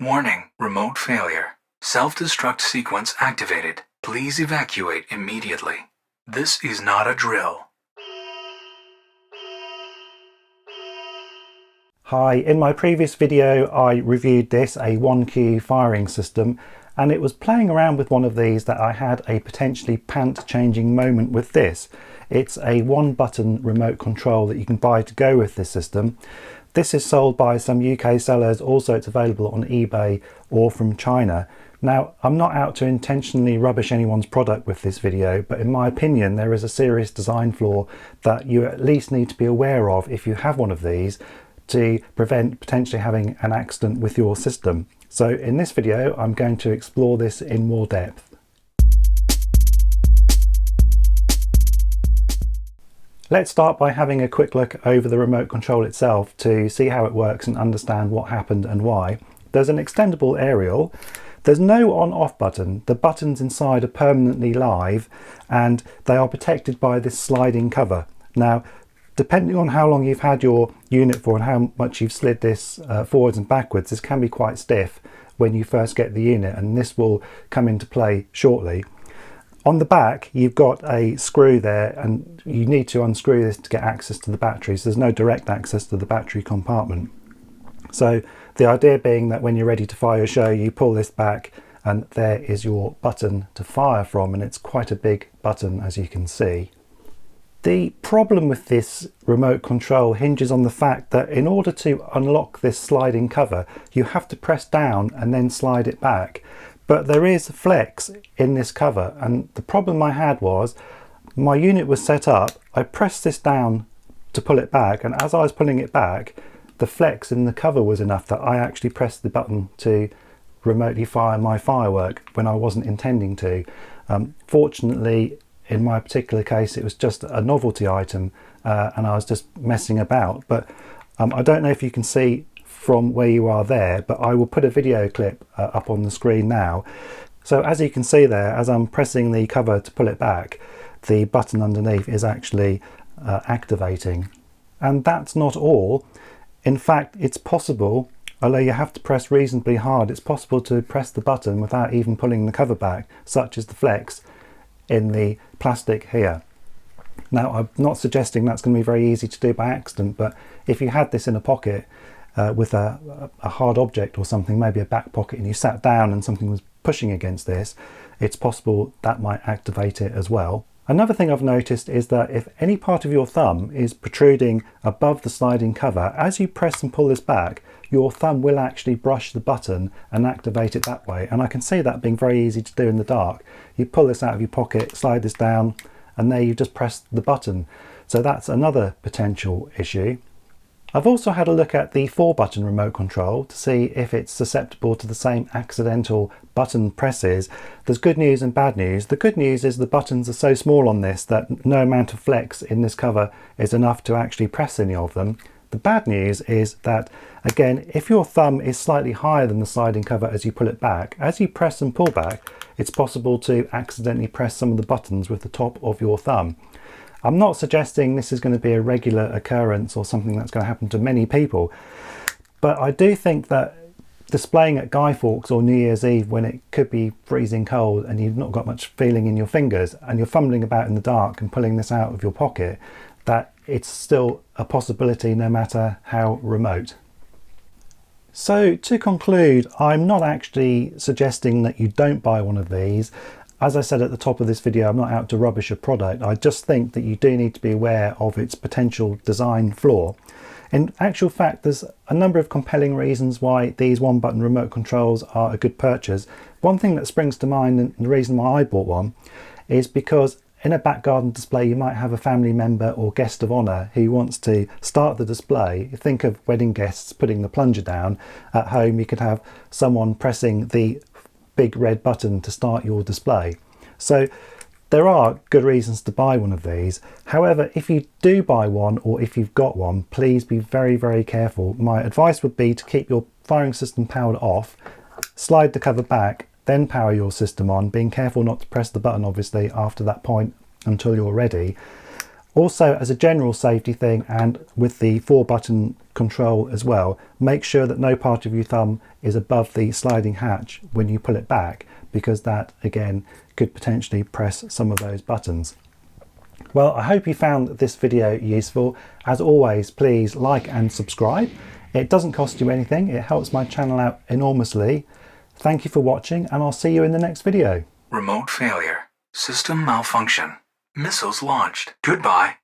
Warning, remote failure. Self-destruct sequence activated. Please evacuate immediately. This is not a drill. Hi, in my previous video I reviewed this, a 1Q firing system, and it was playing around with one of these that I had a potentially pant changing moment with this. It's a one button remote control that you can buy to go with this system. This is sold by some UK sellers, also it's available on eBay or from China. Now, I'm not out to intentionally rubbish anyone's product with this video, but in my opinion there is a serious design flaw that you at least need to be aware of if you have one of these, to prevent potentially having an accident with your system. So in this video I'm going to explore this in more depth. Let's start by having a quick look over the remote control itself to see how it works and understand what happened and why. There's an extendable aerial. There's no on-off button. The buttons inside are permanently live and they are protected by this sliding cover. Now, depending on how long you've had your unit for and how much you've slid this forwards and backwards, this can be quite stiff when you first get the unit, and this will come into play shortly. On the back you've got a screw there and you need to unscrew this to get access to the batteries. There's no direct access to the battery compartment. So the idea being that when you're ready to fire your show, you pull this back and there is your button to fire from, and it's quite a big button as you can see. The problem with this remote control hinges on the fact that in order to unlock this sliding cover you have to press down and then slide it back. But there is flex in this cover, and the problem I had was my unit was set up, I pressed this down to pull it back, and as I was pulling it back the flex in the cover was enough that I actually pressed the button to remotely fire my firework when I wasn't intending to. Fortunately in my particular case it was just a novelty item and I was just messing about, but I don't know if you can see from where you are there, but I will put a video clip up on the screen now. So as you can see there, as I'm pressing the cover to pull it back, the button underneath is actually activating. And that's not all. In fact, it's possible, although you have to press reasonably hard, it's possible to press the button without even pulling the cover back, such as the flex in the plastic here. Now, I'm not suggesting that's going to be very easy to do by accident, but if you had this in a pocket with a hard object or something, maybe a back pocket, and you sat down and something was pushing against this, it's possible that might activate it as well. Another thing I've noticed is that if any part of your thumb is protruding above the sliding cover, as you press and pull this back, your thumb will actually brush the button and activate it that way. And I can see that being very easy to do in the dark. You pull this out of your pocket, slide this down, and there you just press the button. So that's another potential issue. I've also had a look at the 4-button remote control to see if it's susceptible to the same accidental button presses. There's good news and bad news. The good news is the buttons are so small on this that no amount of flex in this cover is enough to actually press any of them. The bad news is that, again, if your thumb is slightly higher than the sliding cover as you pull it back, as you press and pull back, it's possible to accidentally press some of the buttons with the top of your thumb. I'm not suggesting this is going to be a regular occurrence or something that's going to happen to many people, but I do think that displaying at Guy Fawkes or New Year's Eve when it could be freezing cold and you've not got much feeling in your fingers and you're fumbling about in the dark and pulling this out of your pocket, that it's still a possibility no matter how remote. So to conclude, I'm not actually suggesting that you don't buy one of these. As I said at the top of this video, I'm not out to rubbish a product. I just think that you do need to be aware of its potential design flaw. In actual fact, there's a number of compelling reasons why these 1-button remote controls are a good purchase. One thing that springs to mind, and the reason why I bought one, is because in a back garden display you might have a family member or guest of honour who wants to start the display. Think of wedding guests putting the plunger down. At home you could have someone pressing the big red button to start your display. So there are good reasons to buy one of these. However, if you do buy one, or if you've got one, please be very, very careful. My advice would be to keep your firing system powered off, slide the cover back, then power your system on, being careful not to press the button obviously after that point until you're ready. Also, as a general safety thing, and with the 4-button control as well, make sure that no part of your thumb is above the sliding hatch when you pull it back, because that again could potentially press some of those buttons. Well, I hope you found this video useful. As always, please like and subscribe. It doesn't cost you anything, it helps my channel out enormously. Thank you for watching, and I'll see you in the next video. Remote failure. System malfunction. Missiles launched. Goodbye.